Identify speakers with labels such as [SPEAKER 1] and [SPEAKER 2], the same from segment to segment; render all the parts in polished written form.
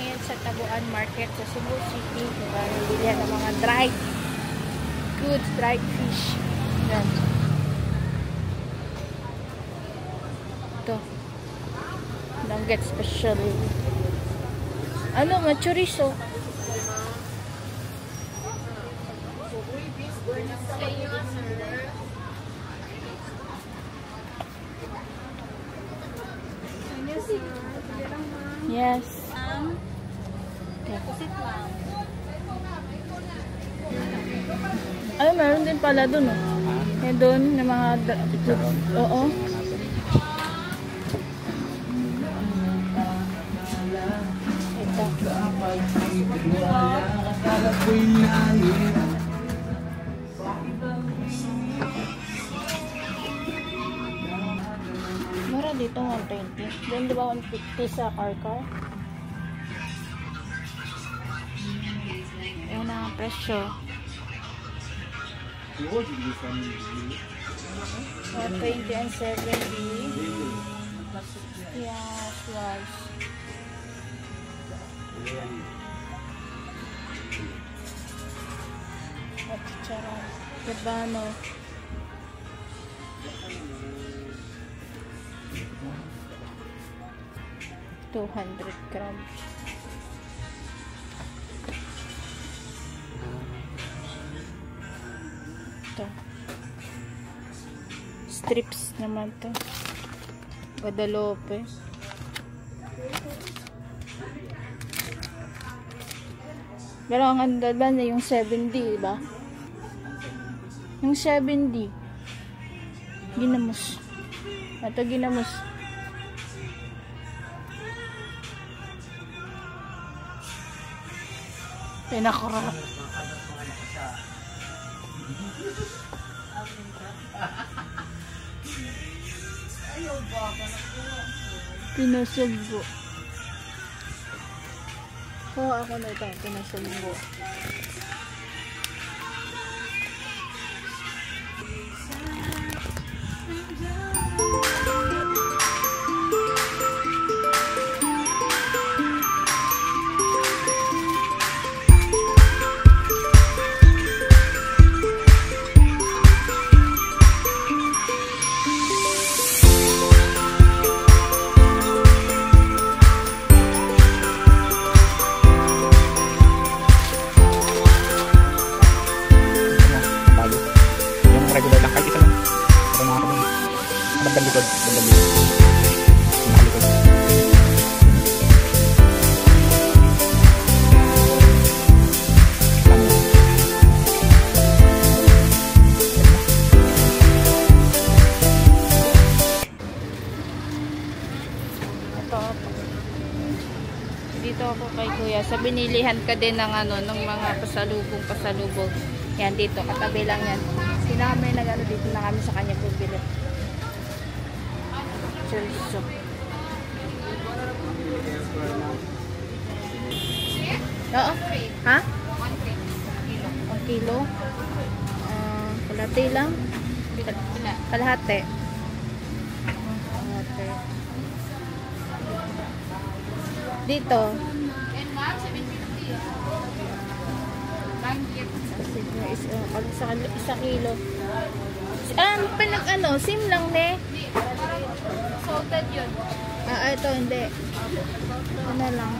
[SPEAKER 1] ngayon sa Taguan Market sa Cebu City para bilihan ng mga dried goods, dried fish. Yan. Ito. Nugget special. Ano, chorizo. Yes. Ay, meron din pala dun, oh. Eh, dun, yung mga oo. Ito. Mura dito, 120. Doon, di ba 150 sa car? Ayan ang presyo. 120 and 70. Yes, rice. At chicharon. Gabano. $200 grams. Ito. Strips naman to. Guadalupe. Pero ang ganda ba na yung 70, ba? Yung 70. Ginamos. Ito ginamos. Pinakurap. Pinasugbo. Ako na ito. Pinasugbo. Dito ako kay Kuya. Sa binilihan ka din ng ng mga pasalubong. Yan dito, katabi lang yan. Sinamay na dito na kami sa kanya bibili. Chorizo. Oo. Ha? 1 kilo. Kalahati lang. Kalahati. Dito. Isa kilo. Sim lang ne. Salted yun. Ito hindi. Ano lang.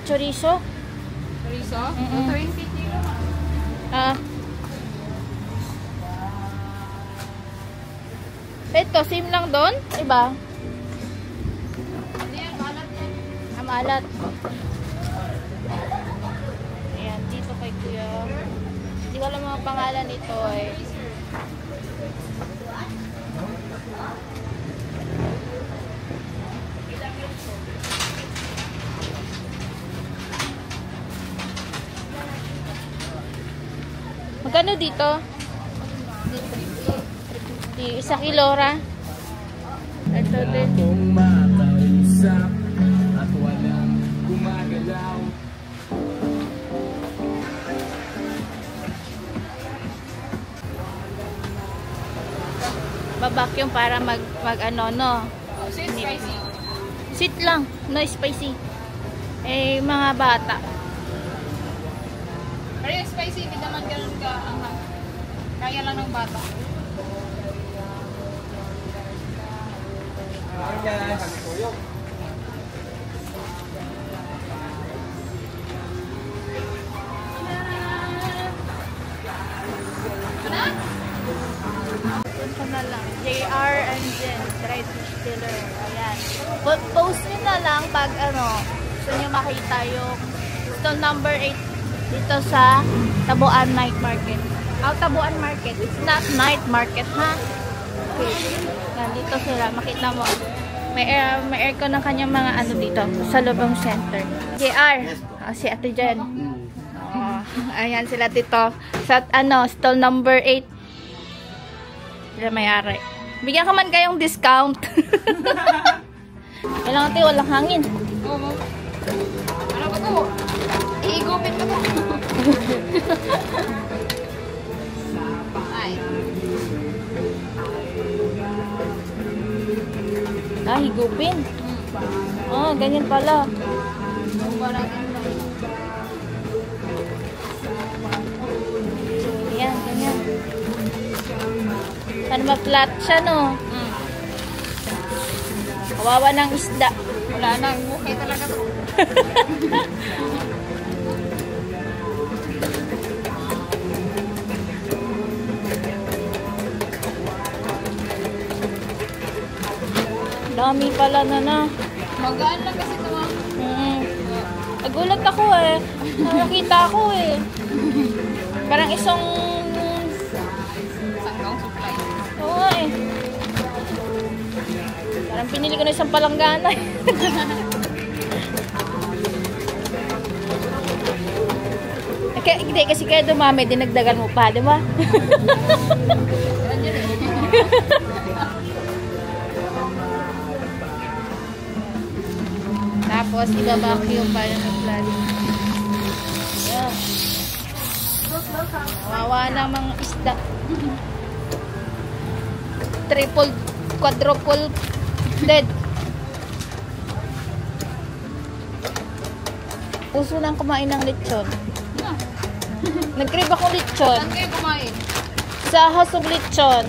[SPEAKER 1] Chorizo?
[SPEAKER 2] Chorizo? 20 kilo.
[SPEAKER 1] Ito, sim lang doon? Iba?
[SPEAKER 2] Hindi, malat yan.
[SPEAKER 1] Malat. Ayan, dito kay Kuya. Hindi ko alam mga pangalan nito eh. Magkano dito? 350. 1 kilo ra. Ito din. iba-vacuum para mag ano, no?
[SPEAKER 2] Sweet, spicy.
[SPEAKER 1] Sweet lang, no spicy. Eh, mga bata.
[SPEAKER 2] Pero yung spicy, hindi naman ganun ka anghang. Kaya lang ng bata.
[SPEAKER 1] Punta na lang. JR and Jen, dried fish dealer. Ayan. Post nyo na lang pag ano, gusto nyo makita yung stall number 8 dito sa Tabuan Night Market. Tabuan Market. It's not night market, ha? Okay. Nandito sila. Makita mo. May aircon ng kanyang mga ano dito sa Lubong Center. JR. Si Ate Jen. Ayan sila dito. Sa ano, stall number 8. Sila mayari. Bigyan ka man kayong discount. Kailangan tayo walang hangin.
[SPEAKER 2] Oo. Ano ba to? Iigupit ko to. Ay.
[SPEAKER 1] Higupin. Ganyan pala. Ayan, ganyan. Sana ma-flat siya, no? Kawawa ng isda.
[SPEAKER 2] Wala na. Okay talaga to.
[SPEAKER 1] Dami pala na.
[SPEAKER 2] Magaan lang kasi ito mga.
[SPEAKER 1] Nagulat ako eh. Nakita ako eh. Parang isang
[SPEAKER 2] Sanggang supply.
[SPEAKER 1] oo eh. Parang pinili ko na isang palanggana eh. Hindi, kasi kaya dumami, dinagdagan mo pa, di ba? Tapos, iba-vacuum pa yung nag-flood. Yeah. Wawa ng mga isda. Triple, quadruple dead. Puso nang kumain ng lechon. Nag-crave akong lechon.
[SPEAKER 2] Saan kayo kumain?
[SPEAKER 1] Sa House of Lechon.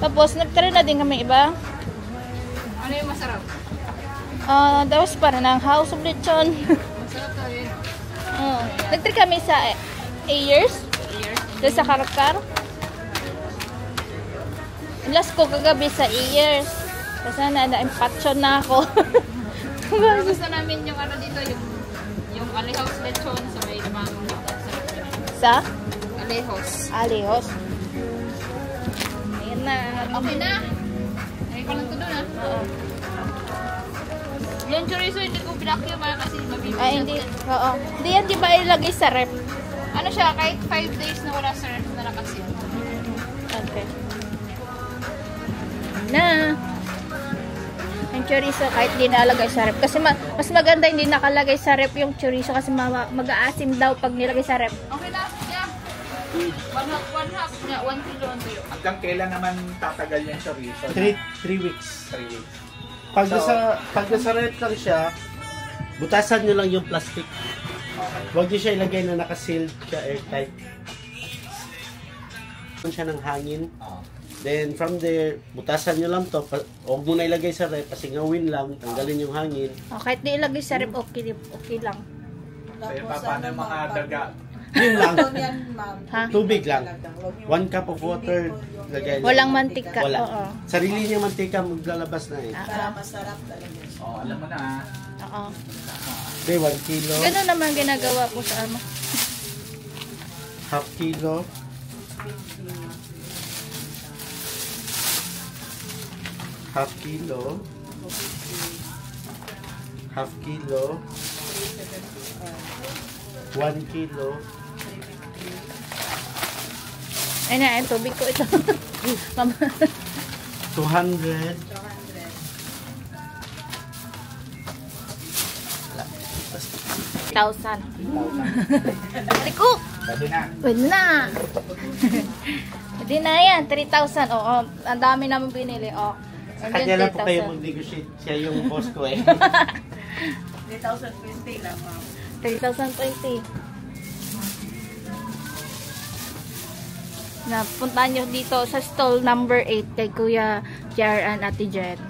[SPEAKER 1] Tapos, nag-try na din kami iba.
[SPEAKER 2] Ano yung masarap?
[SPEAKER 1] Tapos para ng House of Lechon.
[SPEAKER 2] Masarap to yun.
[SPEAKER 1] Nag-try kami sa Ayers. Doon sa Karakar. Last ko kagabi sa Ayers. Kasi na-impatsion na ako.
[SPEAKER 2] Pero gusto namin yung ano dito, yung Alejos lechon sa may lamang
[SPEAKER 1] Sa?
[SPEAKER 2] Alejos.
[SPEAKER 1] Alejos. Ayan na.
[SPEAKER 2] Okay na. Ay pa lang to doon
[SPEAKER 1] Oo.
[SPEAKER 2] Yung chorizo hindi ko pinakyum kasi mabibig.
[SPEAKER 1] Ay, hindi. Oo. Hindi yan, di ba ilagay sa rep?
[SPEAKER 2] Ano siya, kahit 5 days na wala sa ref na nakasil.
[SPEAKER 1] Okay. Na. Yung chorizo kahit di nalagay sa rep. Kasi mas maganda hindi nakalagay sa rep yung chorizo kasi mag-aasim daw pag nilagay sa rep.
[SPEAKER 2] Okay na, yeah. One half niya, 1 kilo ang tuyo.
[SPEAKER 3] Hanggang kailan naman tatagal yung chorizo?
[SPEAKER 4] 3 weeks.
[SPEAKER 3] 3 weeks.
[SPEAKER 4] Pag nasa rep lang siya, butasan nyo lang yung plastic. Huwag nyo siya ilagay na nakasealed siya airtight. Siya ng hangin. Then from there, butasan nyo lang to. Huwag mo na ilagay sa rep kasi ngawin lang, tanggalin yung hangin.
[SPEAKER 1] Kahit di ilagay sa rep, okay lang.
[SPEAKER 3] So yung paano yung mga daga?
[SPEAKER 4] Yun lang.
[SPEAKER 1] Ha?
[SPEAKER 4] Tubig lang. 1 cup of water. Lagay.
[SPEAKER 1] Walang mantika.
[SPEAKER 4] Wala.
[SPEAKER 1] Oo.
[SPEAKER 4] Sarili niya mantika maglalabas na eh.
[SPEAKER 1] Oo.
[SPEAKER 3] Oh, alam mo na.
[SPEAKER 1] Oo.
[SPEAKER 4] Okay, 1 kilo.
[SPEAKER 1] Ganun naman ginagawa ko sa ano.
[SPEAKER 4] Half kilo. Half kilo. Half kilo. 1 kilo.
[SPEAKER 1] Ay na, yung tubig ko ito.
[SPEAKER 4] 200.
[SPEAKER 1] 1,000. Aliko!
[SPEAKER 3] Pwede na.
[SPEAKER 1] Pwede na. Pwede na yan. 3,000. Oo, ang dami namin binili. Oh.
[SPEAKER 4] Sa kanya lang po kayo mag-negotiate. Siya yung boss ko eh.
[SPEAKER 5] 3,020 lang, ma'am.
[SPEAKER 1] 3,020. Napuntahan nyo dito sa stall number 8 kay Kuya Jar and Ate Jen.